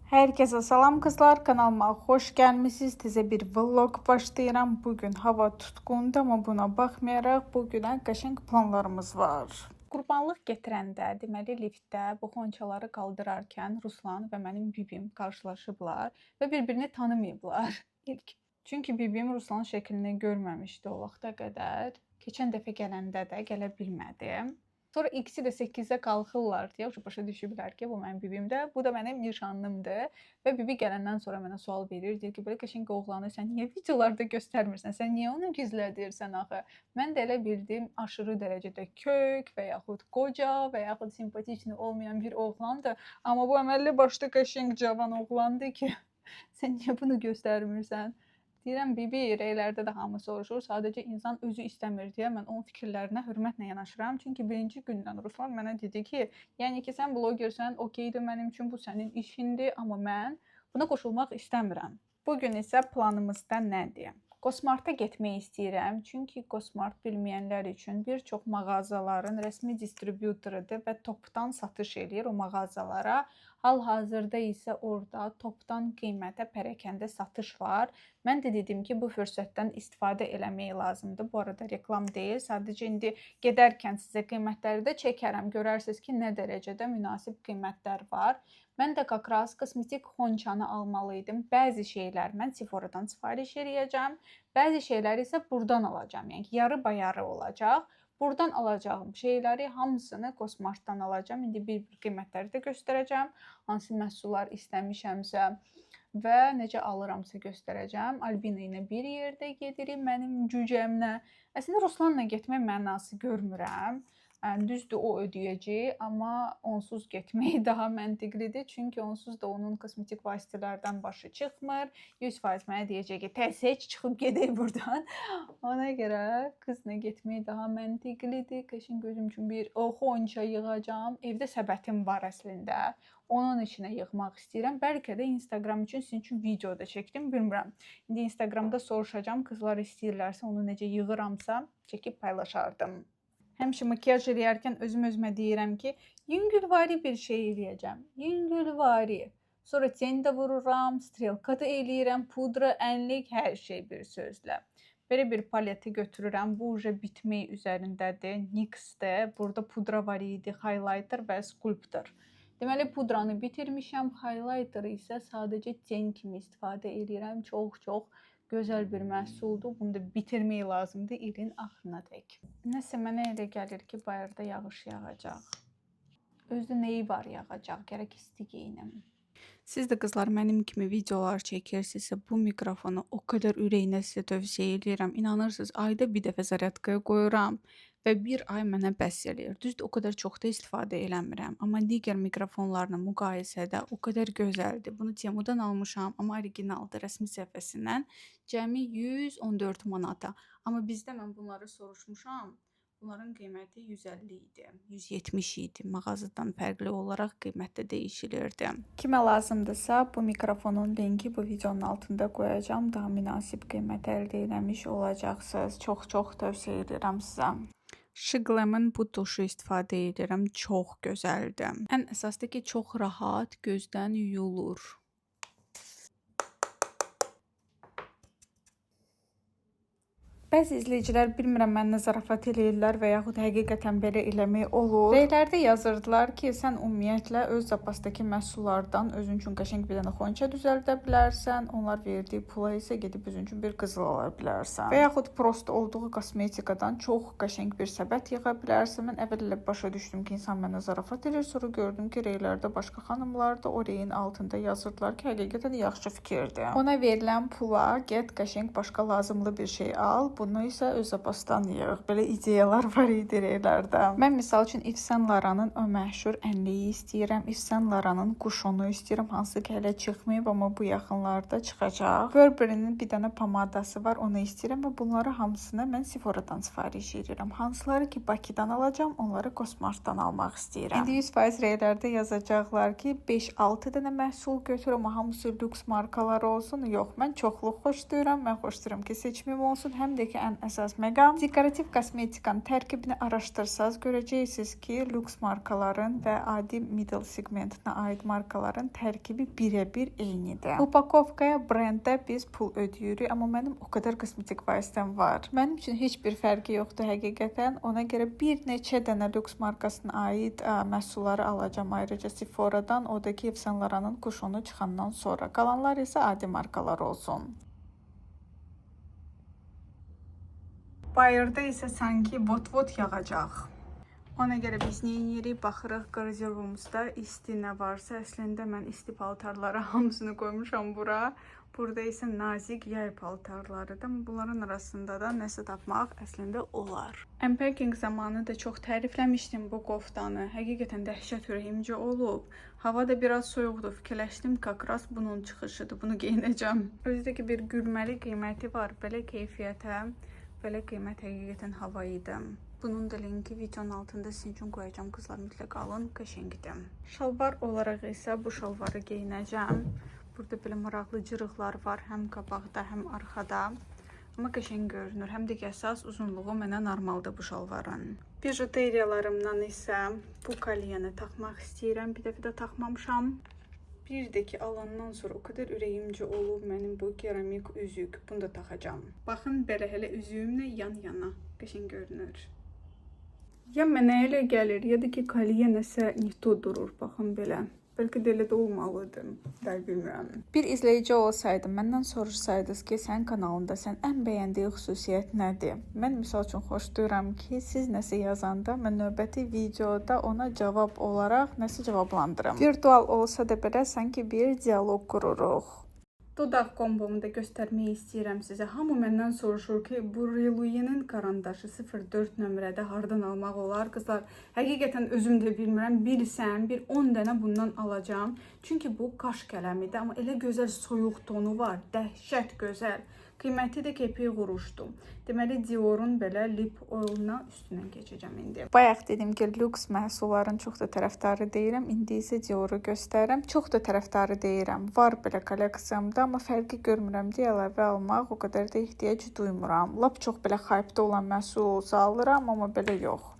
Herkese salam kızlar, kanalıma hoş gelmişsiniz. Təzə bir vlog başlayıram. Bugün hava tutqundur, amma buna baxmayaraq bugünə qəşəng planlarımız var. Qurbanlıq gətirəndə, deməli liftdə bu xonçaları qaldırarkən Ruslan və mənim bibim qarşılaşıblar və bir-birini tanımayıblar ilk. Çünki bibim Ruslanın şəklini görməmişdi o vaxta qədər. Keçən dəfə gələndə də gələ bilmədim. Sonra ikisi də 8-də qalxırlar deyə başa düşüblər ki, bu mənim bibimdir, bu da mənim nişanlımdır. Və bibi gələndən sonra mənə sual verir, deyir ki, belə qəşəng oğlanı sən niyə videolarda göstərmirsən? Sən niyə onu gizlədirsən axı? Mən də elə bildim aşırı dərəcədə kök və yaxud qoca və yaxud simpatik olmayan bir oğlandır. Amma bu əməlli başlı qəşəng cavan oğlandır ki, sən niyə bunu göstərmirsən? Deyirəm, bibi, rəylərdə də hamı soruşur. Sadəcə insan özü istəmir deyə mən onun fikirlərinə hörmətlə yanaşıram. Çünki birinci gündən Ruslan mənə dedi ki, yəni ki, sən blogersən, okeydir mənim üçün, bu sənin işindir, amma mən buna qoşulmaq istəmirəm. Bugün isə planımızda nədir? Cosmart'a getmək istəyirəm. Çünki Cosmart bilməyənlər üçün bir çox mağazaların rəsmi distributorudur və topdan satış eləyir o mağazalara. Hal-hazırda isə orada topdan qiymətə pərəkəndə satış var. Mən də dedim ki, bu fürsətdən istifadə eləmək lazımdır. Bu arada reklam deyil. Sadəcə indi gedərkən sizə qiymətləri də çəkərəm. Görərsiniz ki, nə dərəcədə münasib qiymətlər var. Mən də qaqraz kosmetik xonçanı almalıydım. Bəzi şeylər mən Sephora'dan sifariş eləyəcəm. Bəzi şeyləri isə buradan alacağım. Yəni yarı bayarı olacaq. Buradan alacağım şeyləri hamısını Cosmart'dan alacağım. İndi bir-bir qiymətləri də göstərəcəm. Hansı məhsullar istəmişəmsə və necə alıramsa göstərəcəm. Albina ilə bir yerdə gedirik mənim cücəmlə. Əslində Ruslanla getmək mənası görmürəm. Düzdür, o ödəyəcək, amma onsuz getmək daha məntiqlidir. Çünki onsuz da onun kosmetik vasitələrdən başı çıxmır. 100% mənə deyəcək ki, tez heç çıxıb gedək buradan. Ona görə qızla getmək daha məntiqlidir. Qəşəng gözüm üçün bir xonça yığacağam. Evdə səbətim var əslində. Onun içinə yığmaq istəyirəm. Bəlkə də Instagram üçün sizin üçün video da çəkdim, bilmirəm. İndi Instagramda soruşacağam, qızlar istəyirlərsə onu necə yığıramsa çəkib paylaşardım. Həmişə makiyaj eləyərkən özümə deyirəm ki, yüngülvari bir şey eləyəcəm. Yüngülvari. Sonra ten də vururam, strelka da eləyirəm, pudra, ənlik, hər şey bir sözlə. Belə bir paleti götürürəm. Bu uca bitmək üzərindədir. NYX'də. Burada pudra var idi, highlighter və sculptor. Deməli, pudranı bitirmişəm. Highlighter'ı isə sadəcə ten kimi istifadə eləyirəm. Çox gözəl bir məhsuldur. Bunu da bitirmək lazımdır ilin axırına dək. Nəsə mənə elə gəlir ki, bayırda yağış yağacaq. Özdə nəyi var yağacaq? Gərək isti geyinim. Siz də qızlar mənim kimi videolar çəkirsinizsə bu mikrofonu o qədər ürəyinə sizə tövsiyə edirəm. İnanırsınız, ayda bir dəfə zaryadkaya qoyuram və bir ay mənə bəs eləyir. Düzdür, o qədər çox da istifadə eləmirəm. Amma digər mikrofonlarla müqayisədə o qədər gözəldir. Bunu Temu'dan almışam, amma originaldır, rəsmi səhifəsindən. Cəmi 114 manata. Amma bizdə mən bunları soruşmuşam. Bunların qiyməti 150 idi, 170 idi. Mağazadan fərqli olaraq qiymətdə dəyişilirdi. Kimə lazımdırsa bu mikrofonun linki bu videonun altında qoyacağım. Daha münasib qiymət əldə eləmiş olacaqsınız. Çox tövsiyə edirəm sizə. Shiglam'ın bu tuşu istifadə edirəm. Çox gözəldir. Ən əsaslı ki, çox rahat gözdən yuyulur. Bəzi izləyicilər bilmirəm məndən zarafat eləyirlər və yaxud həqiqətən belə eləmək olur. Rəylərdə yazırdılar ki, sən ümumiyyətlə öz zapasdakı məhsullardan özün üçün qəşəng bir dənə xonça düzəldə bilərsən. Onlar verdiyi pula isə gedib özün üçün bir qızıl ala bilərsən. Və yaxud prosta olduğu kosmetikadan çox qəşəng bir səbət yığa bilərsən. Mən əvvəl başa düşdüm ki, insan mənə zarafat eləyir. Sonra gördüm ki, rəylərdə başqa xanımlar da o rəyin altında yazırdılar ki, həqiqətən yaxşı fikirdir. Ona verilən pula get qəşəng başqa lazımlı bir şey al. Bunu isə öz zapasdan yığıq. Belə ideyalar var idi rəylərdə. Mən misal üçün Yves Saint Laurent'ın o məşhur ənliyi istəyirəm. Yves Saint Laurent'ın quşonu istəyirəm. Hansı ki hələ çıxmayıb, amma bu yaxınlarda çıxacaq. Burberry'nin bir dənə pomadası var, onu istəyirəm və bunları hamısını mən Sephora'dan sifariş edirəm. Hansıları ki Bakıdan alacağam, onları Cosmart'dan almaq istəyirəm. İndi 100% rəylərdə yazacaqlar ki 5-6 dənə məhsul götür, amma hamısı lüks markalar olsun. Yox, mən çoxluq xoşlayıram. Mən xoşlayıram ki seçimim olsun, həm də ki, ən əsas məqam dekorativ kosmetikanın tərkibini araşdırsaz görəcəksiniz ki, lüks markaların və adi middle segmentinə aid markaların tərkibi birə-bir eynidir. Upakovkaya, brenddə biz pul ödəyirik, amma mənim o qədər kosmetik vasitəm var. Mənim üçün heç bir fərqi yoxdur həqiqətən. Ona görə bir neçə dənə lüks markasına aid məhsulları alacağam ayrıca Sephora'dan, o da ki, Yves Saint Laurent'ın kuşonu çıxandan sonra. Qalanlar isə adi markalar olsun. Bayırda isə sanki vot-vot yağacaq. Ona görə biz neyirik? Baxırıq qardırobumuzda isti nə varsa. Əslində mən isti paltarları hamısını qoymuşam bura. Burada isə nazik yay paltarlarıdır. Amma bunların arasında da nəsə tapmaq əslində olar. Unpacking zamanı da çox tərifləmişdim bu qoftanı. Həqiqətən dəhşət ürəyimcə olub. Hava da biraz soyuqdur. Fikirləşdim ki, akras bunun çıxışıdır. Bunu geyinəcəm. Özdəki bir gülməli qiyməti var. Belə keyfiyyətə, belə qiymət həqiqətən hava idi. Bunun da linki videonun altında sizin üçün qoyacağım. Qızlar, mütləq alın, qəşəngdir. Şalvar olaraq isə bu şalvarı geyinəcəm. Burada belə maraqlı cırıqlar var, həm qabaqda, həm arxada. Amma qəşəng görünür. Həm də ki, əsas uzunluğu mənə normaldır bu şalvarın. Bijuteriyalarımdan isə bu kolyeni taxmaq istəyirəm. Bir dəfə də taxmamışam. Bir də ki, alandan sonra o qədər ürəyimcə olub mənim bu keramik üzük. Bunu da taxacam. Baxın, belə hələ üzüyümlə yan-yana. Qəşəng görünür. Ya mənə elə gəlir, ya da ki, kolye nəsə nito durur. Baxın belə. Bəlkə də elə də olmalıdır. Dəl bilmirəm. Bir izləyici olsaydım, məndən soruşsaydınız ki, sənin kanalında sən ən bəyəndiyi xüsusiyyət nədir? Mən misal üçün xoşlayıram ki, siz nəsə yazanda mən növbəti videoda ona cavab olaraq nəsə cavablandırım. Virtual olsa da belə sanki bir dialoq qururuq. Dodaq kombomu da göstərmək istəyirəm sizə. Hamı məndən soruşur ki, bu Reluye'nin karandaşı 04 nömrədə hardan almaq olar? Qızlar, həqiqətən özüm də bilmirəm. Bilsəm, bir 10 dənə bundan alacağım. Çünki bu qaş qələmidir, amma elə gözəl soyuq tonu var. Dəhşət gözəl. Qiyməti də kepi quruşdu. Deməli, Dior'un belə lip oil'una üstündən keçəcəm indi. Bayaq dedim ki, lüks məhsulların çox da tərəfdarı deyirəm. İndi isə Dior'u göstərirəm. Çox da tərəfdarı deyirəm. Var belə kolleksiyamda, amma fərqi görmürəm deyə əlavə almaq o qədər də ehtiyac duymuram. Lap çox belə hype'da olan məhsul olsa alıram, amma belə yox.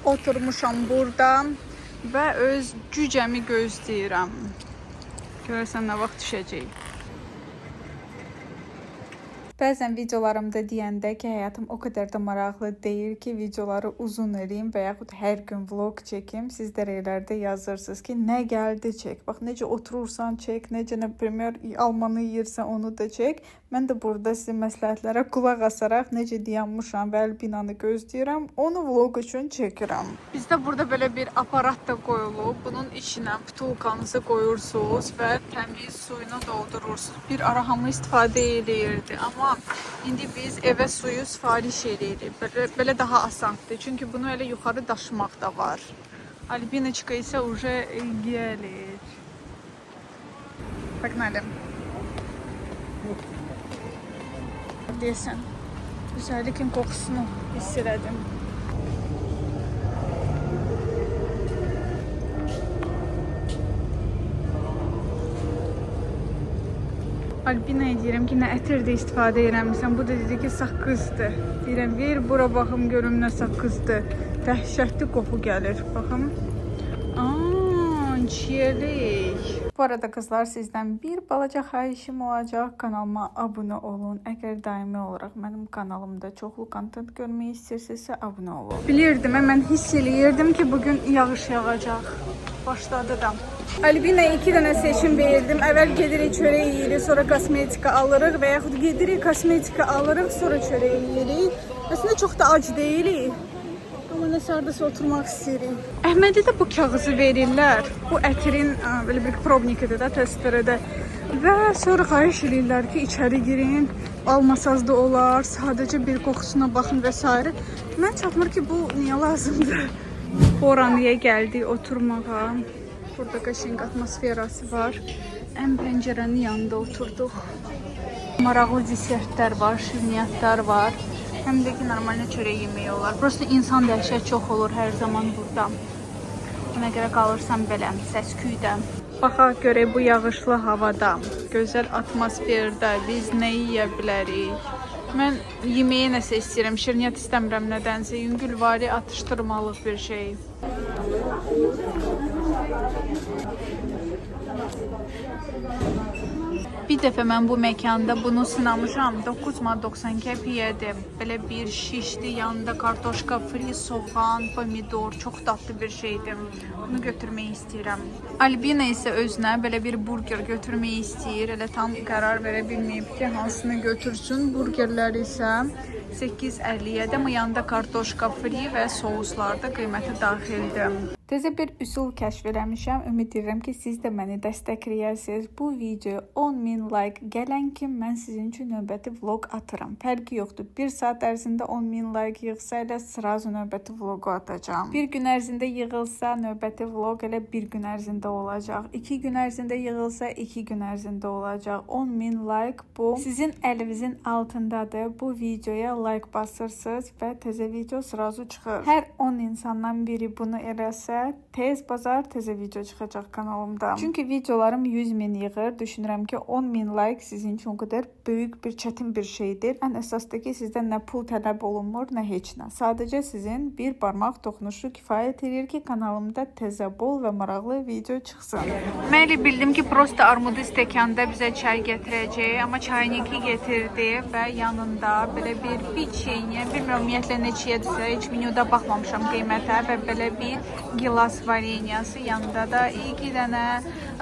Oturmuşam burada və öz cücəmi gözləyirəm. Görəsən nə vaxt düşəcək. Bəzən videolarımda deyəndə ki, həyatım o qədər də maraqlı deyil ki, videoları uzun eləyim və yaxud hər gün vlog çəkim. Siz dərələrdə yazırsınız ki, nə gəldi çək. Bax, necə oturursan çək, necə nə premier almanı yeyirsən onu da çək. Mən də burada sizin məsləhətlərə qulaq asaraq necə dayanmışam və Albinanı gözləyirəm, onu vlog üçün çəkirəm. Bizdə burada belə bir aparat da qoyulub. Bunun içinə butulkanızı qoyursunuz və təmiz suyunu doldurursunuz. Bir ara hamı istifadə eləyirdi, amma indi biz evə suyu sifariş edirik. Belə daha asandır. Çünki bunu elə yuxarı daşımaq da var. Albinaçka isə уже gəlir. Pognalim. Deyəsən, güzəllikin qoxusunu hiss elədim. Albinaya deyirəm ki, nə ətirdə istifadə eləmişsən. Bu da dedi ki, saqqızdır. Deyirəm, ver bura baxım görüm nə saqqızdır. Dəhşətli qoxu gəlir. Baxım. Çiyəlik. Bu arada qızlar, sizdən bir balaca xahişim olacaq. Kanalıma abunə olun. Əgər daimi olaraq mənim kanalımda çoxlu kontent görmək istəyirsinizsə abunə olun. Bilirdim, mən hiss eləyirdim ki, bugün yağış yağacaq. Başladı da. Albinaya 2 dənə seçim verdim. Əvvəl gedirik çörək yeyirik, sonra kosmetika alırıq və yaxud gedirik kosmetika alırıq, sonra çörək yeyirik. Əslində çox da ac deyilik. Amma nəsə hardasa oturmaq istəyirik. Əhmədə də bu kağızı verirlər. Bu ətirin belə bir probnikidir də, testlərdə. Və sonra xahiş edirlər ki, içəri girin, almasaz da olar, sadəcə bir qoxusuna baxın və s. Mən çatmır ki, bu niyə lazımdır? Oranıya gəldik oturmağa. Burada qəşəng atmosferası var. Ən pəncərənin yanında oturduq. Maraqlı desertlər var, şirniyyatlar var. Həm də ki, normal çörək yeməyi olar. Prosta insan dəhşət çox olur hər zaman burada. Buna görə qalırsam belə səs-küydə. Baxaq görək bu yağışlı havada, gözəl atmosferdə biz nə yeyə bilərik? Mən yeməyə nəsə istəyirəm, şirniyyat istəmirəm nədənsə. Yüngülvari atışdırmalıq bir şey. Bir dəfə mən bu məkanda bunu sınamışam. 9,90 qəpiyyədir. Belə bir şişdi, yanında kartoşka, fri, soğan, pomidor. Çox dadlı bir şeydir. Bunu götürmək istəyirəm. Albina isə özünə belə bir burger götürmək istəyir. Elə tam qərar verə bilməyib ki, hansını götürsün. Burgerlər isə 8,50-yə, amma yanında kartoşka, fri və souslar da qiyməti daxildir. Təzə bir üsul kəşf eləmişəm. Ümid edirəm ki, siz də məni dəstəkləyəsiniz. Bu videoya 10.000 like gələn kimi mən sizin üçün növbəti vlog atıram. Fərqi yoxdur. 1 saat ərzində 10.000 like yığsa elə sırazu növbəti vlogu atacağım. Bir gün ərzində yığılsa növbəti vlog elə bir gün ərzində olacaq. 2 gün ərzində yığılsa 2 gün ərzində olacaq. 10.000 like bu sizin əlinizin altındadır. Bu videoya like basırsınız və təzə video sırazu çıxır. Hər 10 insandan biri bunu eləsə tez bazar təzə video çıxacaq kanalımda. Çünki videolarım 100.000 yığır. Düşünürəm ki 10.000 like sizin üçün o qədər böyük bir çətin bir şeydir. Ən əsasda ki sizdən nə pul tələb olunmur, nə heç nə. Sadəcə sizin bir barmaq toxunuşu kifayət edir ki kanalımda təzə bol və maraqlı video çıxsın. Mən elə bildim ki prosta armudu stəkanda bizə çay gətirəcək, amma çayniki getirdi və yanında belə bir piçenya, bilmirəm ümumiyyətlə neçəyədirsə, heç menyuda baxmamışam qiymətə və belə bir gilas varenyası, yanında da 2 dənə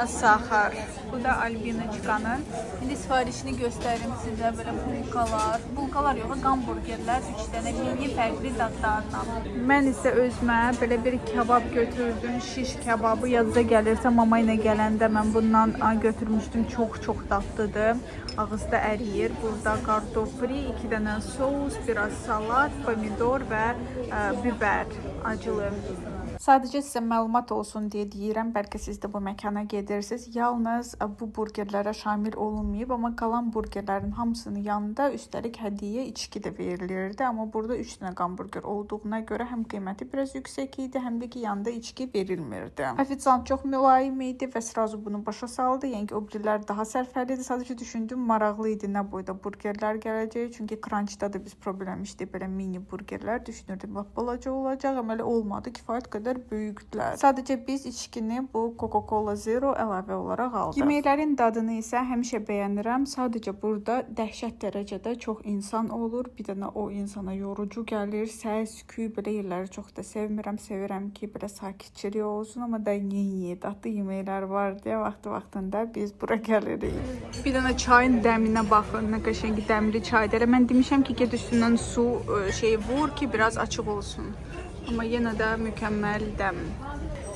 saxar. Bu da Albinaçkanın. İndi sifarişini göstərim sizə. Belə bulkalar. Bulkalar yox, hamburgerlər 3 dənə mini fərqli dadlarla. Mən isə özümə belə bir kebab götürdüm. Şiş kebabı yadda gəlirsə mama ilə gələndə mən bundan götürmüşdüm. Çox dadlıdır. Ağızda əriyir. Burada kartofli, 2 dənə sos, biraz salat, pomidor və biber acılı. Sadəcə sizə məlumat olsun deyə deyirəm, bəlkə siz də bu məkana gedirsiniz. Yalnız bu burgerlərə şamil olunmayıb, amma qalan burgerlərin hamısının yanında üstəlik hədiyyə içki də verilirdi. Amma burada 3 dənə hamburger olduğuna görə həm qiyməti biraz yüksək idi, həm də ki yanında içki verilmirdi. Ofisiant çox mülayim idi və sırazu bunu başa saldı. Yəni ki o birilər daha sərfəli idi. Sadəcə düşündüm, maraqlı idi nə boyda burgerlər gələcək. Çünki Crunch'da da biz problemmişdik belə mini burgerlər. Düşünürdüm lap balaca olacaq, amma elə olmadı. Kifayət qədər böyükdülər. Sadəcə biz içkini bu Coca-Cola Zero əlavə olaraq aldıq. Yeməklərin dadını isə həmişə bəyənirəm. Sadəcə burada dəhşət dərəcədə çox insan olur. Bir dənə o insana yorucu gəlir. Səs, küy belə yerləri çox da sevmirəm. Sevirəm ki, belə sakitçilik olsun, amma da yeni dadlı yeməklər var deyə vaxtında biz bura gəlirik. Bir dənə çayın dəminə baxın. Nə qəşəng dəmli çaydır. Mən demişəm ki, get üstündən su vur ki, biraz açıq olsun. Amma yenə də mükəmməl dəm.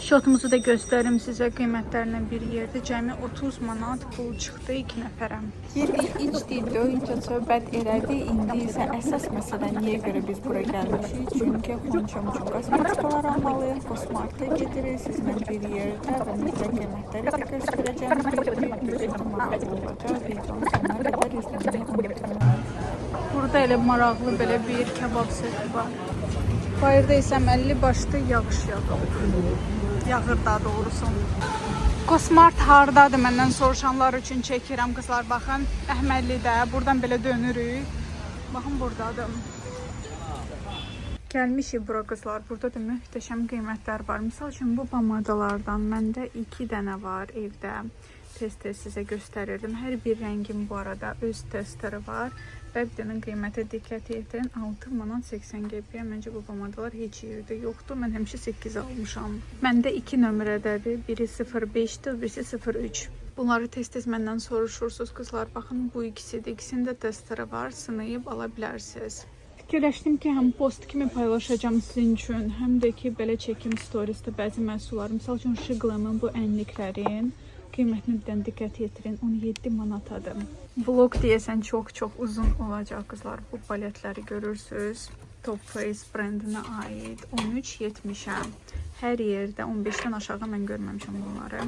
Şotumuzu da göstərim sizə qiymətlərlə bir yerdə. Cəmi 30 manat pul çıxdı 2 nəfərə. Yedik, içdik, doyunca söhbət elədi. İndi isə əsas məsələ niyə görə biz bura gəlmişik? Çünki Xonçamucun kosmetikalar almalıyıq. Kosmartda gedirik sizlə bir yerdə və mütləq qiymətləri də göstərəcəm. Büyük maraqlı olacaq. Videonun sonuna qədər izləməyi unutmayın. Burada elə maraqlı belə bir kebab seti var. Bayırda isə əməlli başlı yağış yağır daha doğrusu. Kosmart hardadır məndən soruşanlar üçün çəkirəm qızlar. Baxın, Əhmədlidə. Buradan belə dönürük. Baxın, buradadır. Gəlmişik bura qızlar. Burada da möhtəşəm qiymətlər var. Misal üçün bu pomadalardan məndə 2 dənə var evdə. Tez-tez sizə göstərirdim. Hər bir rəngin bu arada öz testləri var. Və bir dənə qiymətə diqqət edin. 6 manat 80 qəpiyə. Məncə bu pomadalar heç yerdə yoxdur. Mən həmişə 8 almışam. Məndə 2 nömrədədir. Biri 05-dir, birisi 03. Bunları tez-tez məndən soruşursunuz qızlar. Baxın, bu ikisidir. İkisində testləri var. Sınayıb ala bilərsiniz. Fikirləşdim ki, həm post kimi paylaşacağım sizin üçün, həm də ki, belə çəkim storiesdə bəzi məhsullar. Misal üçün Şıqlamın bu ənliklərin qiymətinə birdən diqqət yetirin. 17 manatadır. Vlog deyəsən çox uzun olacaq qızlar. Bu paletləri görürsünüz. Top Face brendinə aid 13.70-ə. Hər yerdə 15-dən aşağı mən görməmişəm bunları.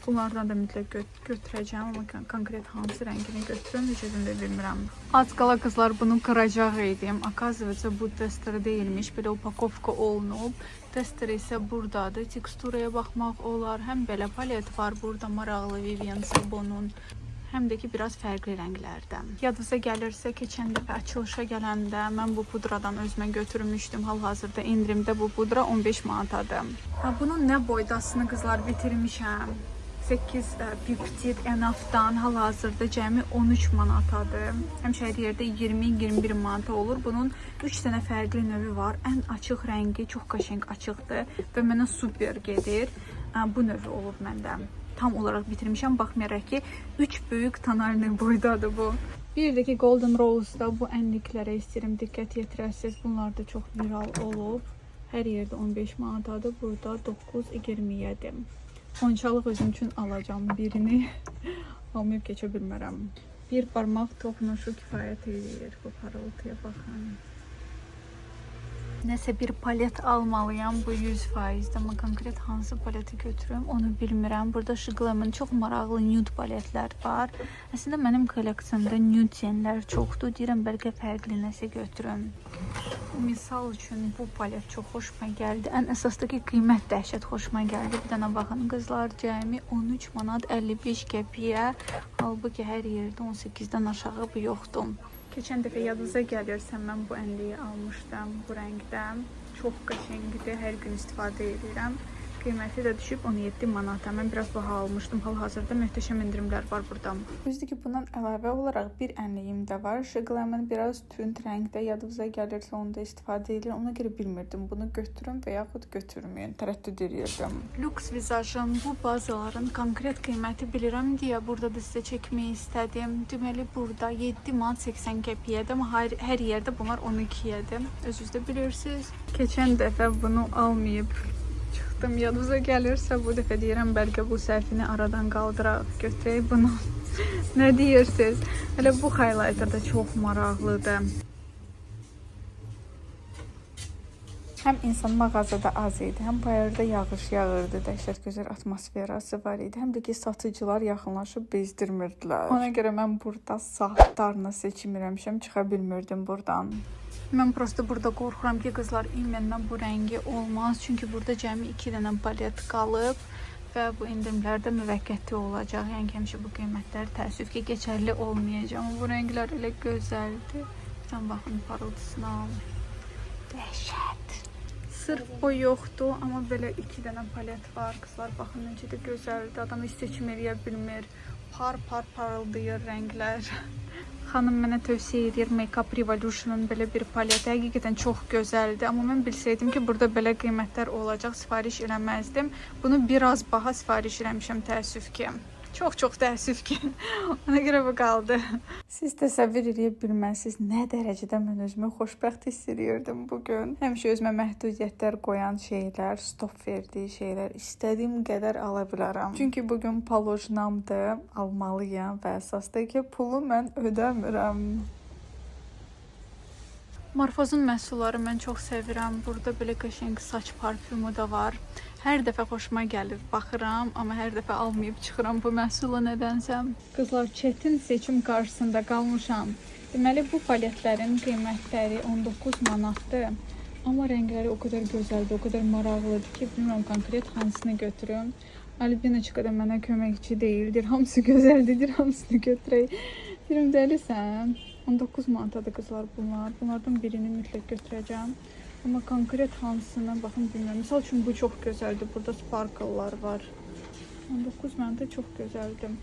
Bunlardan da mütləq götürəcəm, amma konkret hansı rəngini götürüm, heç özüm də bilmirəm. Az qala qızlar bunu qıracaq idim. Akazivəcə bu tester deyilmiş, belə upakovka olunub. Tester isə buradadır. Teksturaya baxmaq olar. Həm belə palet var burada, maraqlı Vivienne Sabonun. Həm də ki, biraz fərqli rənglərdən. Yadınıza gəlirsə, keçən dəfə açılışa gələndə mən bu pudradan özümə götürmüşdüm. Hal-hazırda indirimdə bu pudra 15 manatadır. Bunun nə boydasını qızlar bitirmişəm. 8 piptit ənafdan hal-hazırda cəmi 13 manatadır. Həmişə hər yerdə 20-21 manata olur. Bunun 3 dənə fərqli növü var. Ən açıq rəngi çox qəşəng açıqdır və mənə super gedir. Bu növü olub məndə. Tam olaraq bitirmişəm. Baxmayaraq ki, 3 böyük tonalni boydadır bu. Bir də ki, Golden Rose-da bu ənliklərə istəyirəm diqqət yetirəsiniz. Bunlar da çox viral olub. Hər yerdə 15 manatadır. Burada 9.27. Xonçalıq özüm üçün alacağım birini. Almayıb keçə bilmərəm. Bir barmaq toxunuşu kifayət edir. Bu parıltıya baxın. Nəsə bir palet almalıyam bu 100%. Amma konkret hansı paleti götürüm onu bilmirəm. Burada Shiglam'ın çox maraqlı nude paletlər var. Əslində mənim kolleksiyamda nude tenlər çoxdur. Deyirəm bəlkə fərqli nəsə götürüm. Misal üçün bu palet çox xoşuma gəldi. Ən əsasdakı qiymət dəhşət xoşuma gəldi. Bir dənə baxın qızlar, cəmi 13 manat 55 qəpiyə. Halbuki hər yerdə 18-dən aşağı bu yoxdur. Keçən dəfə yadınıza gəlirsə, mən bu ənliyi almışdım bu rəngdən. Çox qəşəngdir, hər gün istifadə edirəm. Qiyməti də düşüb 17 manata. Mən biraz baha almışdım. Hal-hazırda möhtəşəm indirimlər var burada. Düzdür ki, bundan əlavə olaraq bir ənliyim də var. Shiglam'ın biraz tünd rəngdə, yadınıza gəlirsə onu da istifadə edirəm. Ona görə bilmirdim bunu götürüm və yaxud götürməyin. Tərəddüd edirdim. Lux Visage-ın bu bazaların konkret qiyməti bilirəm deyə burada da sizə çəkmək istədim. Deməli burada 7 manat 80 qəpiyədir, amma hər yerdə bunlar 12-yədir. Özünüz də bilirsiniz. Keçən dəfə bunu almayıb çıxdım. Yadınıza gəlirsə bu dəfə deyirəm bəlkə bu səhvini aradan qaldıraq, götürək bunu. Nə deyirsiniz? Hələ bu highlighter da çox maraqlıdır. Həm insan mağazada az idi, həm bayırda yağış yağırdı, dəhşət gözəl atmosferası var idi. Həm də ki, satıcılar yaxınlaşıb bezdirmirdilər. Ona görə mən burada saatlarla seçim eləmişəm, çıxa bilmirdim buradan. Mən prosta burada qorxuram ki, qızlar ümumən bu rəngi olmaz. Çünki burada cəmi 2 dənə palet qalıb və bu indirimlərdə müvəqqəti olacaq. Yəni həmişə bu qiymətlər təəssüf ki, keçərli olmayacaq. Amma bu rənglər elə gözəldir. Sən baxın parıltısına. Dəhşət. Sırf o yoxdur, amma belə 2 dənə palet var. Qızlar baxın necə də gözəldir. Adam heç seçim eləyə bilmir. Par-par parıldayır rənglər. Xanım mənə tövsiyə edir Makeup Revolution'un belə bir paleti. Həqiqətən çox gözəldir. Amma mən bilsəydim ki, burada belə qiymətlər olacaq, sifariş eləməzdim. Bunu biraz baha sifariş eləmişəm təəssüf ki. Çox təəssüf ki. Ona görə bu qaldı. Siz təsəvvür edə bilməzsiniz nə dərəcədə mən özümü xoşbəxt hiss edirdim bugün. Həmişə özümə məhdudiyyətlər qoyan şeylər, stop verdiyi şeylər istədiyim qədər ala bilərəm. Çünki bugün palojnamdır, almalıyam və əsasdakı pulu mən ödəmirəm. Morphose-un məhsulları mən çox sevirəm. Burada belə qəşəng saç parfümu da var. Hər dəfə xoşuma gəlir, baxıram, amma hər dəfə almayıb çıxıram bu məhsulu nədənsə. Qızlar, çətin seçim qarşısında qalmışam. Deməli, bu paletlərin qiymətləri 19 manatdır. Amma rəngləri o qədər gözəldir, o qədər maraqlıdır ki, bilmirəm konkret hansını götürüm. Albinaçka da mənə köməkçi deyildir. Hamısı gözəldir, hamısını götürək. Deyirəm, dəlisən. 19 manatadır qızlar bunlar. Bunlardan birini mütləq götürəcəm. Amma konkret hansını baxın bilmirəm. Misal üçün bu çox gözəldir. Burada sparkle'lar var. 19 manata çox gözəldir.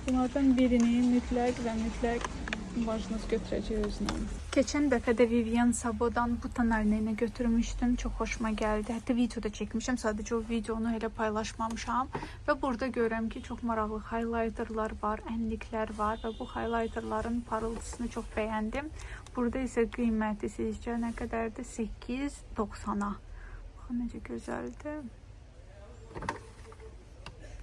Bunlardan birini mütləq vajinaz götürəcək özünə. Keçən dəfə də Vivienne Sabon'dan bu tonalini götürmüşdüm. Çox xoşuma gəldi. Hətta videoda çəkmişəm. Sadəcə o videonu elə paylaşmamışam. Və burada görürəm ki, çox maraqlı highlighterlar var, ənliklər var və bu highlighterların parıltısını çox bəyəndim. Burada isə qiyməti sizcə nə qədərdir? 8.90-a. Baxın necə gözəldir.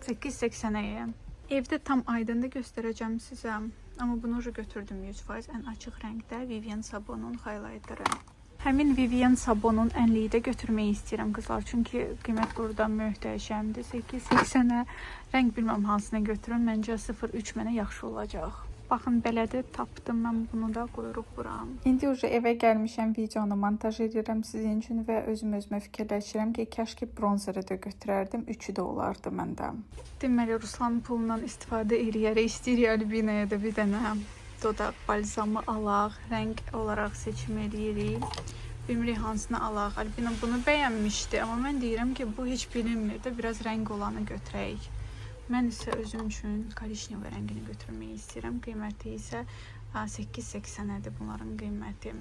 8.80-əyə. Evdə tam aydın da göstərəcəm sizə. Amma bunu götürdüm 100%. Ən açıq rəngdə Vivienne Sabon'un highlighteri. Həmin Vivian sabonun ənliyi də götürməyi istəyirəm qızlar. Çünki qiymət burada möhtəşəmdir. 8.80-ə rəng bilməm hansına götürüm. Məncə 03 mənə yaxşı olacaq. Baxın belədir, tapdım mən bunu da qoyuruq bura. İndi evə gəlmişəm, videonu montaj edirəm sizin üçün və özümə fikirləşirəm ki, kəşki bronzeri də götürərdim, üçü də olardı məndə. Deməli, Ruslanın pulundan istifadə eləyərək istəyirik Albinaya da bir dənə dodaq balzamı alaq, rəng olaraq seçim eləyirik. Bilmirik hansını alaq. Albina bunu bəyənmişdi, amma mən deyirəm ki, bu heç bilinmir də, biraz rəng olanı götürək. Mən isə özüm üçün korişneva rəngini götürməyi istəyirəm. Qiyməti isə 8.80-ədir bunların qiyməti.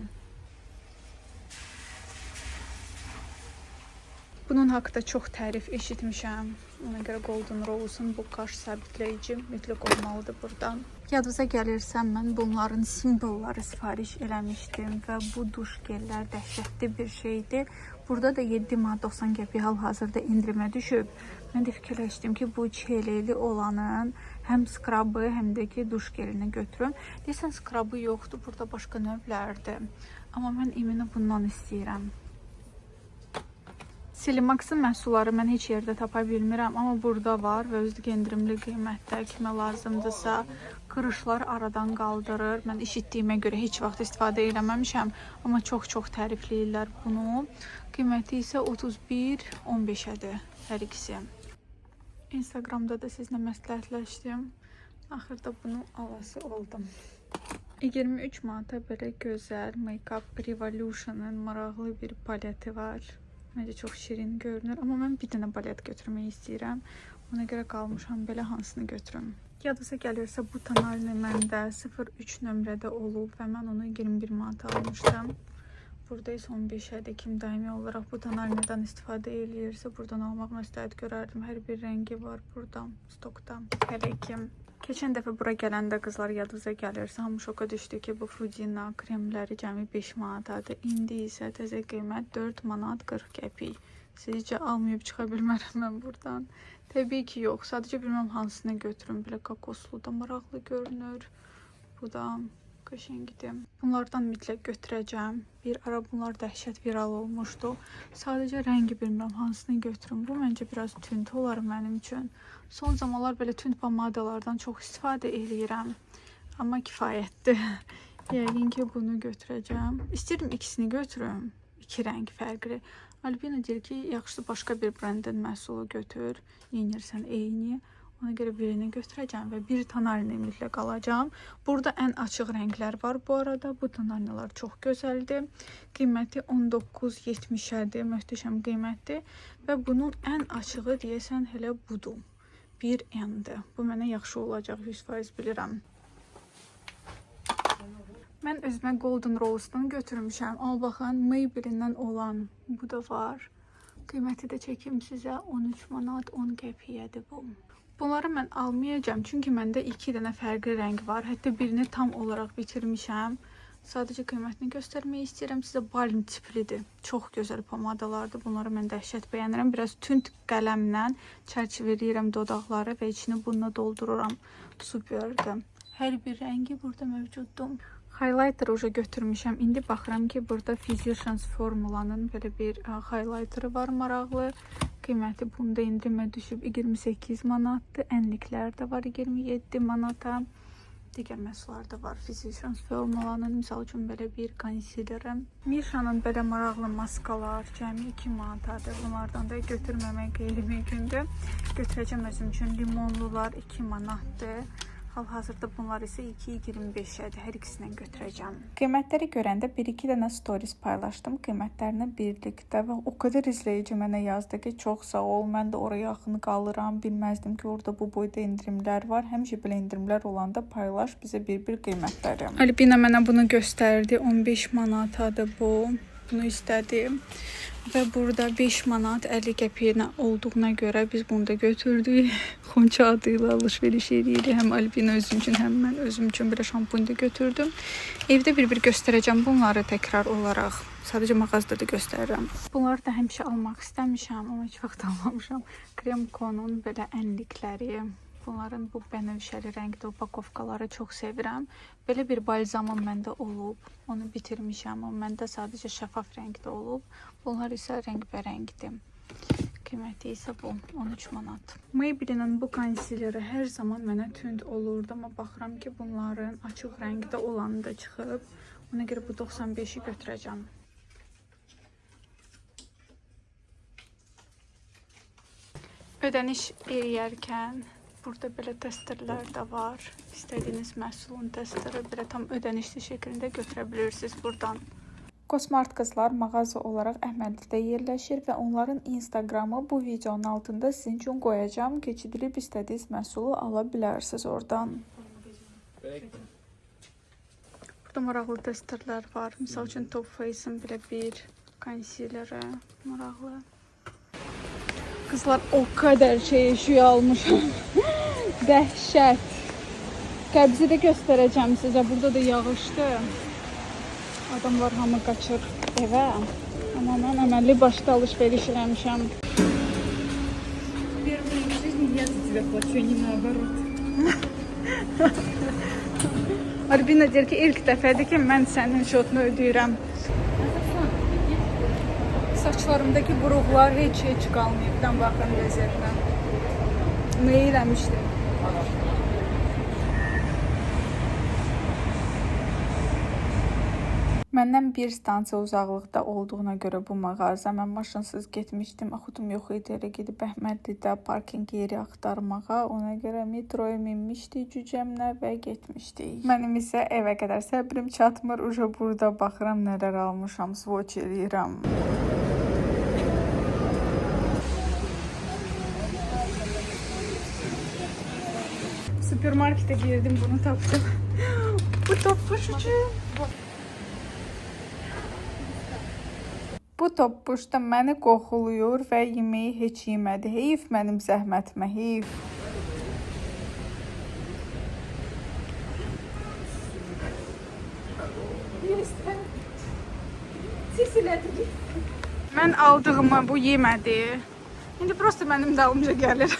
Bunun haqqında çox tərif eşitmişəm. Ona görə Golden Rose'un bu qaş sabitləyici mütləq olmalıdır buradan. Yadınıza gəlirsə, mən bunların simvolları sifariş eləmişdim və bu duş gellər dəhşətli bir şeydir. Burada da 7 manat 90 qəpik hal-hazırda indirimə düşüb. Mən də fikirləşdim ki, bu çeleli olanın həm skrabı, həm də ki duş gelini götürüm. Deyəsən skrabı yoxdur, burada başqa növlərdir. Amma mən imini bundan istəyirəm. Silimax'ın məhsulları mən heç yerdə tapa bilmirəm, amma burada var və özlük endirimli qiymətdə kimə lazımdırsa qırışlar aradan qaldırır. Mən eşitdiyimə görə heç vaxt istifadə eləməmişəm, amma çox tərifləyirlər bunu. Qiyməti isə 31.15-ədir hər ikisi. Instagramda da sizinlə məsləhətləşdim. Axırda bunu alası oldum. 23 manata belə gözəl Make Up Revolution'ın maraqlı bir paleti var. Məncə çox şirin görünür, amma mən bir dənə palet götürməyi istəyirəm. Ona görə qalmışam belə hansını götürüm. Yadınıza gəlirsə bu tonalini məndə 03 nömrədə olub və mən onu 21 manata almışdım. Burada isə 15-ədir. Kim daimi olaraq bu tonalinidən istifadə eləyirsə buradan almaq məsləhət görərdim. Hər bir rəngi var buradan stokda. Hələ ki. Keçən dəfə bura gələndə qızlar yadınıza gəlirsə hamı şoka düşdü ki, bu Fudina kremləri cəmi 5 manatadır. İndi isə təzə qiymət 4 manat 40 qəpik. Sizcə almayıb çıxa bilmərəm mən buradan? Təbii ki, yox. Sadəcə bilməm hansını götürüm. Belə kokoslu da maraqlı görünür. Bu da qəşəngdir. Bunlardan mütləq götürəcəm. Bir ara bunlar dəhşət viral olmuşdu. Sadəcə rəngi bilmirəm hansını götürüm. Bu məncə biraz tünd olar mənim üçün. Son zamanlar belə tünd pomadalardan çox istifadə eləyirəm. Amma kifayətdir. Yəqin ki bunu götürəcəm. İstəyirəm ikisini götürüm. İki rəng fərqli. Albina deyir ki, yaxşısı başqa bir brendin məhsulu götür. Yenirsən eyni. Ona görə birini götürəcəm və bir tonalini mütləq alacağım. Burada ən açıq rənglər var bu arada. Bu tonallar çox gözəldir. Qiyməti 19.70-ədir. Möhtəşəm qiymətdir. Və bunun ən açığı deyəsən hələ budur. 1N-dir. Bu mənə yaxşı olacaq, 100% bilirəm. Mən özümə Golden Rose'dan götürmüşəm. Al baxın, Maybelline'dən olan bu da var. Qiyməti də çəkim sizə 13 manat 10 qəpiyyədir bu. Bunları mən almayacağım, çünki məndə 2 dənə fərqli rəng var. Hətta birini tam olaraq bitirmişəm. Sadəcə qiymətini göstərmək istəyirəm. Sizə balm tiplidir. Çox gözəl pomadalardır. Bunları mən dəhşət bəyənirəm. Biraz tünd qələmlə çərçivələyirəm dodaqları və içini bununla doldururam. Superdir. Hər bir rəngi burada mövcuddur. Highlighter uca götürmüşəm. İndi baxıram ki, burada Physicians formulanın belə bir highlighteri var maraqlı. Qiyməti bunda indirimə düşüb 28 manatdır. Ənliklər də var 27 manata. Digər məhsullar da var. Physicians formulanın misal üçün belə bir konsilerim. Misha'nın belə maraqlı maskalar cəmi 2 manatadır. Bunlardan da götürməmək qeyri-mümkündür. Götürəcəm özüm üçün limonlular 2 manatdır. Hal-hazırda bunlar isə 2.25-ədir. Hər ikisindən götürəcəm. Qiymətləri görəndə 1-2 dənə stories paylaşdım. Qiymətlərinə birlikdə və o qədər izləyici mənə yazdı ki, çox sağ ol. Mən də oraya yaxın qalıram. Bilməzdim ki, orada bu boyda indirimlər var. Həmişə belə indirimlər olanda paylaş bizə bir qiymətləri. Albina mənə bunu göstərdi. 15 manatadır bu. Bunu istədim. Və burada 5 manat 50 qəpiyinə olduğuna görə biz bunu da götürdük. Xonça adıyla alış-veriş edirik. Həm Albina özüm üçün, həm mən özüm üçün belə şampun da götürdüm. Evdə bir-bir göstərəcəm bunları təkrar olaraq. Sadəcə mağazada da göstərirəm. Bunları da həmişə almaq istəmişəm, amma heç vaxt almamışam. Kremkonun belə ənlikləri. bunların bu bənövşəli rəngdə upakovkaları çox sevirəm. Belə bir balzamım məndə olub. Onu bitirmişəm. O məndə sadəcə şəffaf rəngdə olub. Bunlar isə rəngbərəngdir. Qiyməti isə bu 13 manat. Maybelline bu konsileri hər zaman mənə tünd olurdu, amma baxıram ki, bunların açıq rəngdə olanı da çıxıb. Ona görə bu 95-i götürəcəm. Ödəniş eləyərkən burada belə testerlər də var. İstədiyiniz məhsulun testeri belə tam ödənişli şəkildə götürə bilirsiniz buradan. Cosmart qızlar mağaza olaraq Əhmədlidə yerləşir və onların Instagramı bu videonun altında sizin üçün qoyacağım. Keçidilib istədiyiniz məhsulu ala bilərsiniz oradan. Burada maraqlı testerlər var. Misal üçün Top Face'in belə bir konsileri maraqlı. Kızlar o kadar şey almışım. Dəhşət. Qəbzi də göstərəcəm sizə. Burada da yağışdı. Adamlar hamı qaçır evə. Amma mən əməlli başda alış-veriş eləmişəm. Первый в жизни я за тебя плачу, не наоборот. Albina deyir ki, ilk dəfədir ki, mən sənin şotunu ödəyirəm. Saçlarımdaki buruqlar heç qalmayıbdan baxın vəziyyətinə. Meyləmişdim. Məndən bir stansiya uzaqlıqda olduğuna görə bu mağaza, mən maşınsız getmişdim, axutum yox idi, elə gedib Əhmədlidə parking yeri axtarmağa, ona görə metroya minmişdik cücəmlə və getmişdik. Mənim isə evə qədər səbrim çatmır, uca burada baxıram nələr almışam, swatch eləyirəm. Süpermarkete girdim, bunu tapdım. Bu topuşucu. Bu toppuş da məni qoxuluyur və yeməyi heç yemədi. Heyif mənim zəhmətimə, heyif. Mən aldığımı bu yemədi. İndi prosta mənim dalımca gəlir.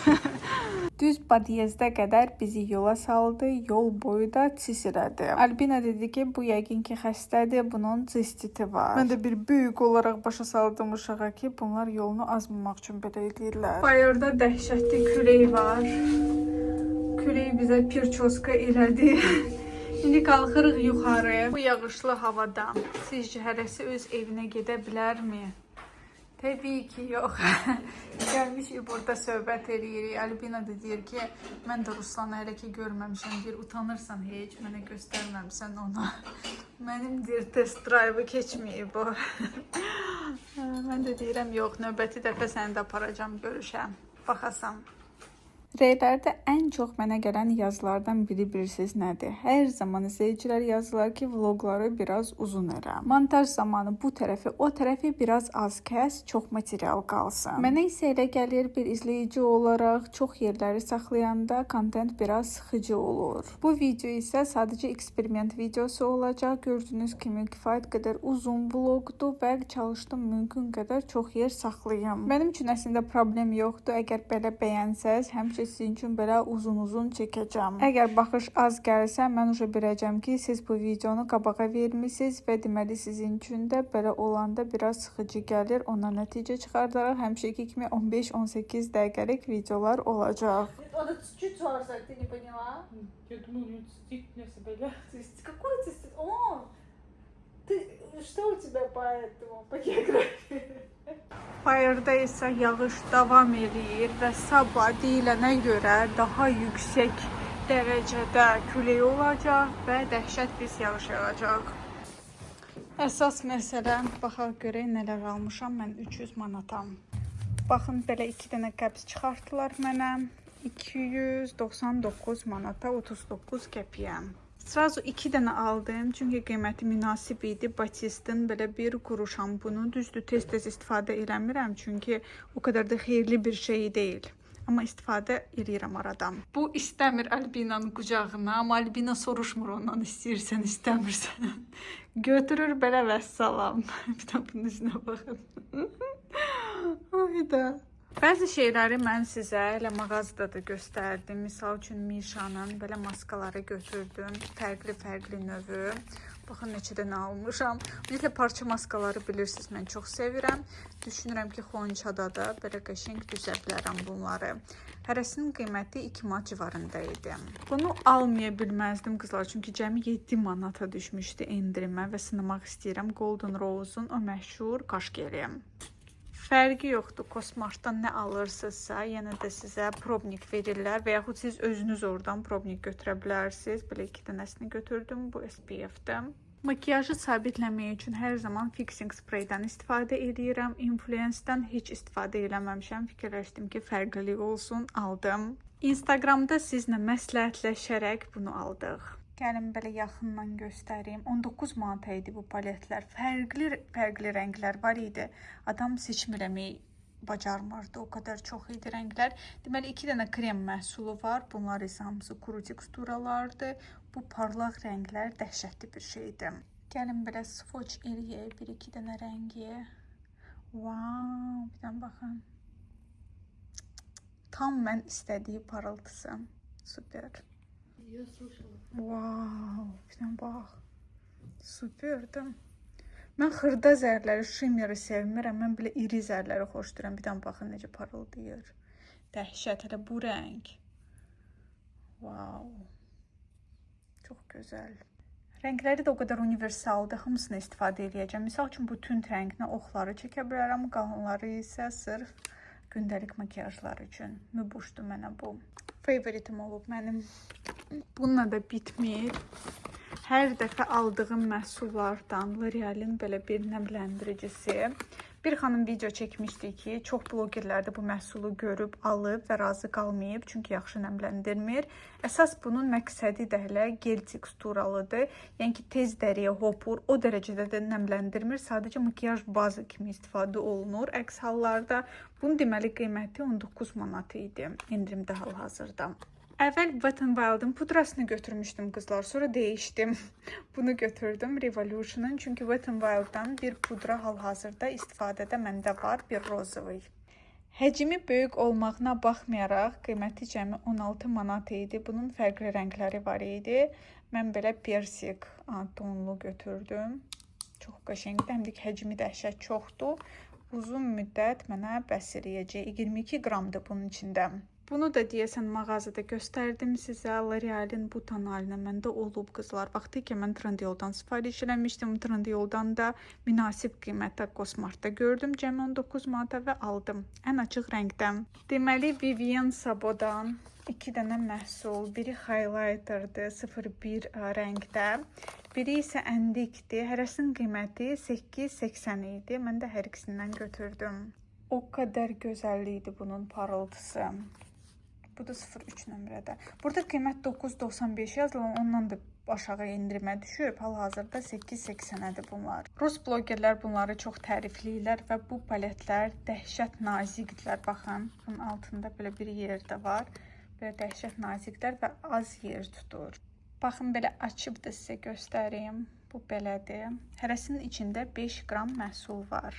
Düz Badiyezdə qədər bizi yola saldı, yol boyu da çisirədi. Albina dedi ki, bu yəqin ki xəstədir, bunun cistiti var. Mən də bir böyük olaraq başa saldım uşağa ki, bunlar yolunu azmamaq üçün belə edirlər. Bayırda dəhşətli külək var. Külək bizə pirçoska elədi. İndi qalxırıq yuxarı. Bu yağışlı havada sizcə hərəsi öz evinə gedə bilərmi? Təbii ki, yox. Gəlmişik burada söhbət edirik. Albina da deyir ki, mən də Ruslanı hələ ki görməmişəm. Deyir, utanırsan heç, mənə göstərməmsən ona. Mənim deyir, test drive keçməyib o. Mən də deyirəm, yox, növbəti dəfə səni də aparacam görüşə. Baxasan. Reylərdə ən çox mənə gələn yazılardan biri bilirsiniz nədir? Hər zaman izləyicilər yazırlar ki, vlogları biraz uzun elə. Montaj zamanı bu tərəfi, o tərəfi biraz az kəs, çox material qalsın. Mənə isə elə gəlir bir izləyici olaraq çox yerləri saxlayanda kontent biraz sıxıcı olur. Bu video isə sadəcə eksperiment videosu olacaq. Gördüyünüz kimi kifayət qədər uzun vlogdur və çalışdım mümkün qədər çox yer saxlayım. Mənim üçün əslində problem yoxdur. Əgər belə bəyənsəz, həmişə sizin üçün belə uzun-uzun çəkəcəm. Əgər baxış az gəlsə, mən uca biləcəm ki, siz bu videonu qabağa vermişsiniz və deməli sizin üçün də belə olanda biraz sıxıcı gəlir. Ona nəticə çıxardaraq həmişəki kimi 15-18 dəqiqəlik videolar olacaq. O da чуть varsa, ты не поняла? Я думаю, у него цистит, у меня соболя. Какой цистит? О! Что у тебя по географии? Bayırda isə yağış davam edir və sabah deyilənə görə daha yüksək dərəcədə külək olacaq və dəhşət pis yağış yağacaq. Əsas məsələ, baxaq görək nələr almışam. Mən 300 manatam. Baxın, belə 2 dənə qəbz çıxartdılar mənə. 299 manata 39 qəpiyə. Sразу 2 dənə aldım, çünki qiyməti münasib idi. Batistin belə bir quru şampunu. Düzdür, tez-tez istifadə eləmirəm, çünki o qədər də xeyirli bir şey deyil. Amma istifadə edirəm aradan. Bu istəmir Albinanın qucağına, amma Albina soruşmur ondan, istəyirsən, istəmirsən. Götürür belə vəssalam. Bir də bunun üzünə baxın. Ay da. Bəzi şeyləri mən sizə elə mağazada da göstərdim. Misal üçün Mişanın belə maskaları götürdüm. Fərqli növü. Baxın neçə dənə almışam. Ümumiyyətlə parça maskaları bilirsiniz, mən çox sevirəm. Düşünürəm ki, Xonçada da belə qəşəng düzə bilərəm bunları. Hərəsinin qiyməti 2 manat civarında idi. Bunu almaya bilməzdim qızlar, çünki cəmi 7 manata düşmüşdü endirimə və sınamaq istəyirəm Golden Rose'un o məşhur qaş geli. Fərqi yoxdur, Cosmartdan nə alırsınızsa, yenə də sizə probnik verirlər və yaxud siz özünüz oradan probnik götürə bilərsiniz. Belə 2 dənəsini götürdüm, bu SPF-dən. Makiyajı sabitləmək üçün hər zaman fixing spreydən istifadə edirəm. Influence-dən heç istifadə eləməmişəm. Fikirləşdim ki, fərqlilik olsun, aldım. Instagramda sizlə məsləhətləşərək bunu aldıq. Gəlin belə yaxından göstəreyim. 19 manata idi bu paletlər. Fərqli rənglər var idi. Adam seçmirəmi bacarmırdı. O qədər çox idi rənglər. Deməli 2 dənə krem məhsulu var. Bunlar isə hamısı kuru teksturalardır. Bu parlaq rənglər dəhşətli bir şeydir. Gəlin belə swatch eləyək 1-2 dənə rəngi. Wow, bir dənə baxın. Tam mən istədiyi parıltısı. Super. Я слушала. Wow, bir dənə bax. Superdir. Mən xırda zərləri, shimmer'i sevmirəm. Mən belə iri zərləri xoşduram. Bir dənə baxın necə parıldayır. Dəhşət, hələ bu rəng. Wow. Çox gözəl. Rəngləri də o qədər universaldır. Hamısını istifadə edəcəm. Misal üçün bu tünd rənginə oxları çəkə bilərəm. Qalanları isə sırf gündəlik makiyajlar üçün. Mübuşdur mənə bu. Favoritim olub mənim. Bununla da bitmir. Hər dəfə aldığım məhsullardan L'Oreal'in belə bir nəmləndiricisi. Bir xanım video çəkmişdi ki, çox blogerlər də bu məhsulu görüb, alıb və razı qalmayıb, çünki yaxşı nəmləndirmir. Əsas bunun məqsədi də hələ gel teksturalıdır. Yəni ki, tez dəriyə hopur, o dərəcədə də nəmləndirmir. Sadəcə makiyaj bazı kimi istifadə olunur. Əks hallarda bunun deməli qiyməti 19 manat idi endirimdə hal-hazırda. Əvvəl Wet n Wild'ın pudrasını götürmüşdüm qızlar, sonra dəyişdim. Bunu götürdüm Revolution'ın, çünki Wet n Wild'dan bir pudra hal-hazırda istifadədə məndə var, bir rozovый. Həcmi böyük olmağına baxmayaraq, qiyməti cəmi 16 manat idi. Bunun fərqli rəngləri var idi. Mən belə persik tonlu götürdüm. Çox qəşəngdir, həm də həcmi dəhşət çoxdur. Uzun müddət mənə bəs eləyəcək. 22 qramdır bunun içində. Bunu da deyəsən mağazada göstərdim sizə. L'Oreal'in bu tonalına məndə olub qızlar. Vaxtı ki, mən Trendyoldan sifariş eləmişdim. Trendyoldan da münasib qiymətə Cosmartda gördüm. Cəmi 19 manata və aldım. Ən açıq rəngdən. Deməli, Vivienne Sabodan 2 dənə məhsul. Biri highlighterdır, 01 rəngdə. Biri isə əndikdir. Hərəsinin qiyməti 8.80 idi. Mən də hər ikisindən götürdüm. O qədər gözəl idi bunun parıltısı. Bu da 03 nömrədə. Burada qiymət 9.95 yazılan, ondan da aşağı endirimə düşüb. Hal-hazırda 8.80-ədir bunlar. Rus blogerlər bunları çox tərifləyirlər və bu paletlər dəhşət nazikdirlər. Baxın, bunun altında belə bir yer də var. Belə dəhşət naziklər və az yer tutur. Baxın, belə açıb da sizə göstəreyim. Bu belədir. Hərəsinin içində 5 qram məhsul var.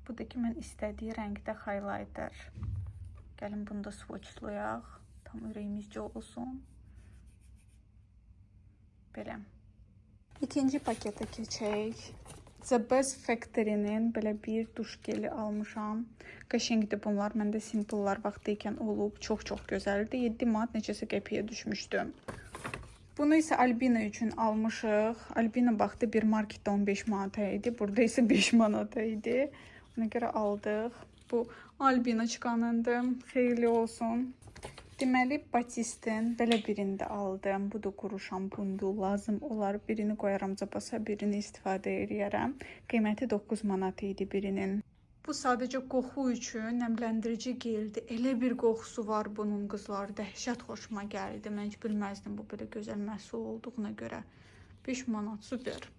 Bu da ki, mən istədiyi rəngdə highlighter. Gəlin bunu da swatchlayaq. Tam ürəyimizcə olsun. Belə. İkinci paketə keçək. The Best Factory'nin belə bir duş geli almışam. Qəşəngdir bunlar. Məndə simple'lar vaxtı ikən olub. Çox gözəldir. 7 manat neçəsə qəpiyə düşmüşdü. Bunu isə Albina üçün almışıq. Albina vaxtı bir marketdə 15 manata idi. Burada isə 5 manata idi. Ona görə aldıq. Bu Albina çıxanındır. Xeyirli olsun. Deməli, Batist'in belə birini də aldım. Bu da quru şampundur. Lazım olar. Birini qoyaram zapasa, birini istifadə edərəm. Qiyməti 9 manat idi birinin. Bu sadəcə qoxu üçün nəmləndirici geldir. Elə bir qoxusu var bunun qızlar. Dəhşət xoşuma gəldi. Mən heç bilməzdim bu belə gözəl məhsul olduğuna görə. 5 manat, super.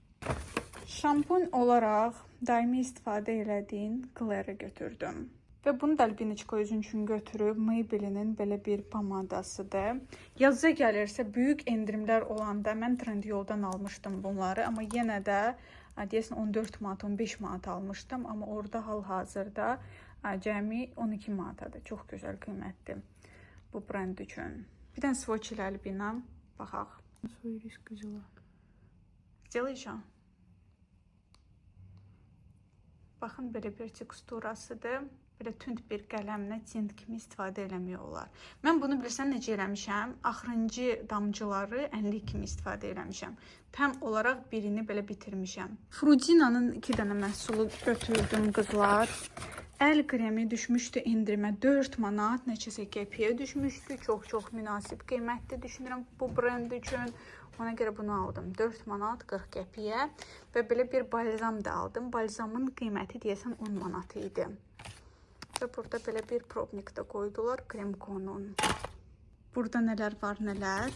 Şampun olaraq daimi istifadə elədiyim Claire'ı götürdüm. Və bunu da Albiniçko özün üçün götürüb Maybelline'in belə bir pomadasıdır. Yazıya gəlirsə, böyük endirimlər olanda mən Trendyoldan almışdım bunları. Amma yenə də deyəsən 14 manat, 15 manat almışdım. Amma orada hal-hazırda Cəmi 12 manatadır. Çox gözəl, qiymətli bu brend üçün. Bir dənə swatch ilə Albina baxaq. Свой риск взяла. Сделай еще. Baxın, belə bir teksturasıdır. Belə tünd bir qələmlə tint kimi istifadə eləmək olar. Mən bunu bilirsən necə eləmişəm? Axırıncı damcıları ənlik kimi istifadə eləmişəm. Tam olaraq birini belə bitirmişəm. Frudina'nın 2 dənə məhsulu götürdüm qızlar. Əl kremi düşmüşdü endirimə 4 manat, neçəsə qəpiyə düşmüşdü. Çox münasib qiymətli düşünürəm bu brend üçün. Ona görə bunu aldım. 4 manat 40 qəpiyə və belə bir balzam da aldım. Balzamın qiyməti deyəsən 10 manat idi. Və burada belə bir probnik də qoydular Kremkonun. Burada nələr var, nələr?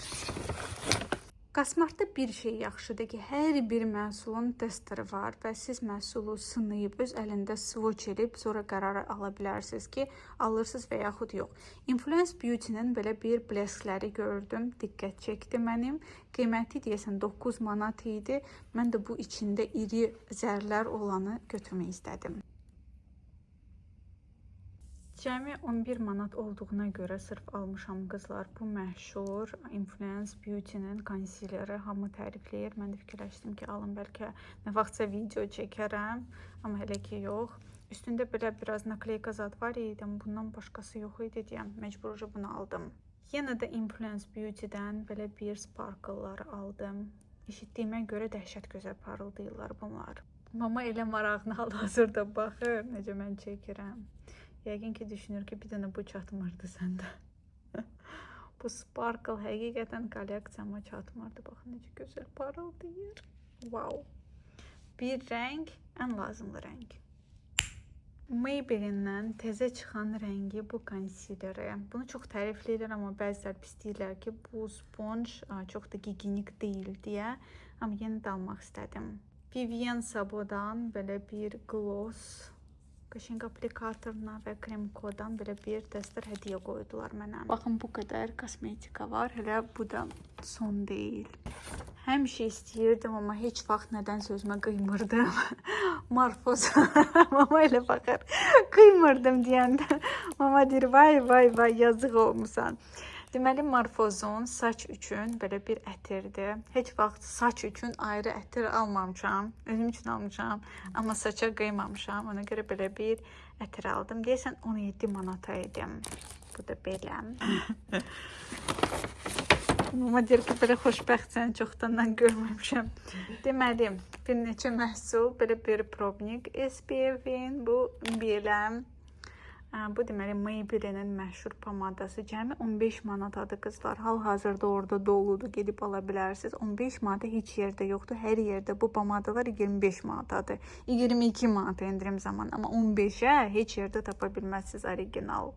Qasmartda bir şey yaxşıdır ki, hər bir məhsulun testeri var və siz məhsulu sınayıb, öz əlində swatch edib, sonra qərar ala bilərsiniz ki, alırsınız və yaxud yox. Influence Beauty-nin belə bir bleskləri gördüm, diqqət çəkdi mənim. Qiyməti deyəsən 9 manat idi. Mən də bu içində iri zərlər olanı götürmək istədim. Cəmi 11 manat olduğuna görə sırf almışam qızlar. Bu məşhur Influence Beauty-nin konsileri hamı tərifləyir. Mən də fikirləşdim ki, alın, bəlkə nə vaxtsa video çəkərəm, amma hələ ki yox. Üstündə belə biraz nakleyka zad var idi, bundan başqası yox idi deyəm. Məcburca bunu aldım. Yenə də Influence Beauty-dən belə bir sparkle'ları aldım. Eşitdiyimə görə dəhşət gözəl parıldayırlar bunlar. Mama elə marağını hal-hazırda baxır, necə mən çəkirəm. Yəqin ki, düşünür ki, bir dənə bu çatmırdı səndə. Bu sparkle həqiqətən kolleksiyama çatmırdı. Baxın, necə gözəl parıldayır. Wow. Bir rəng, ən lazımlı rəng. Maybelline-dən təzə çıxan rəngi bu konsileri. Bunu çox tərifləyirlər, amma bəzilər pis deyirlər ki, bu sponj çox da gigiyenik deyil deyə. Amma yenə də almaq istədim. Vivienne Sabo'dan belə bir gloss. Qaşınq aplikatoruna və Kremkodan belə bir tester hədiyyə qoydular mənə. Baxın, bu qədər kosmetika var. Hələ bu da son deyil. Həmişə istəyirdim, amma heç vaxt nədən sözümə qıymırdım. Marfoz. Mama elə baxır. Qıymırdım deyəndə. Mama deyir, vay, yazıq olmusan. Deməli, Marfozun saç üçün belə bir ətirdir. Heç vaxt saç üçün ayrı ətir almamışam. Özüm üçün almışam, amma saça qıymamışam. Ona görə belə bir ətir aldım. Deyəsən 17 manata idim. Bu da belə. Mama deyir ki, belə xoşbəxtsən, çoxdandan görməmişəm. Deməli, bir neçə məhsul, belə bir probnik SPF-in, bu belə. Bu deməli Maybelline-nin məşhur pomadası. Cəmi 15 manatadır qızlar. Hal-hazırda orada doludur, gedib ala bilərsiniz. 15 manata heç yerdə yoxdur. Hər yerdə bu pomadalar 25 manatadır. 22 manata endirim zamanı. Amma 15-ə heç yerdə tapa bilməzsiniz original.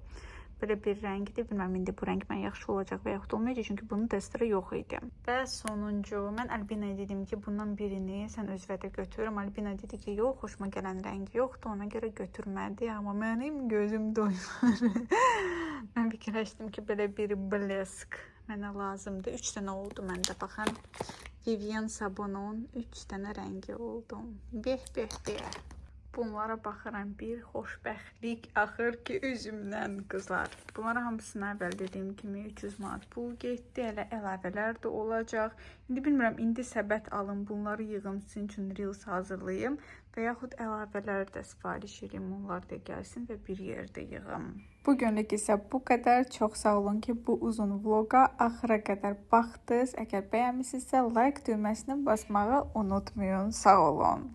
Belə bir rəngdir. Bilməm, indi bu rəng mən yaxşı olacaq və yaxud olmayacaq. Çünki bunun testləri yox idi. Və sonuncu, mən Albina'ya dedim ki, bundan birini sən özvədə götür. Albina dedi ki, yox, xoşuma gələn rəngi yoxdur. Ona görə götürmədi. Amma mənim gözüm doymur. Mən fikirləşdim ki, belə bir blesk mənə lazımdır. 3 dənə oldu məndə, baxın. Vivienne Sabo'nun 3 dənə rəngi oldu. Beh. Bunlara baxıram, bir xoşbəxtlik axır ki, üzümdən qızlar. Bunlara hamısına əvvəl dediyim kimi 300 manat pul getdi. Hələ əlavələr də olacaq. İndi bilmirəm, indi səbət alın, bunları yığım sizin üçün reels hazırlayım və yaxud əlavələr də sifariş edeyim, onlar da gəlsin və bir yerdə yığım. Bugünlük isə bu qədər. Çox sağ olun ki, bu uzun vloqa axıra qədər baxdınız. Əgər bəyənmisinizsə, like düyməsini basmağı unutmayın. Sağ olun.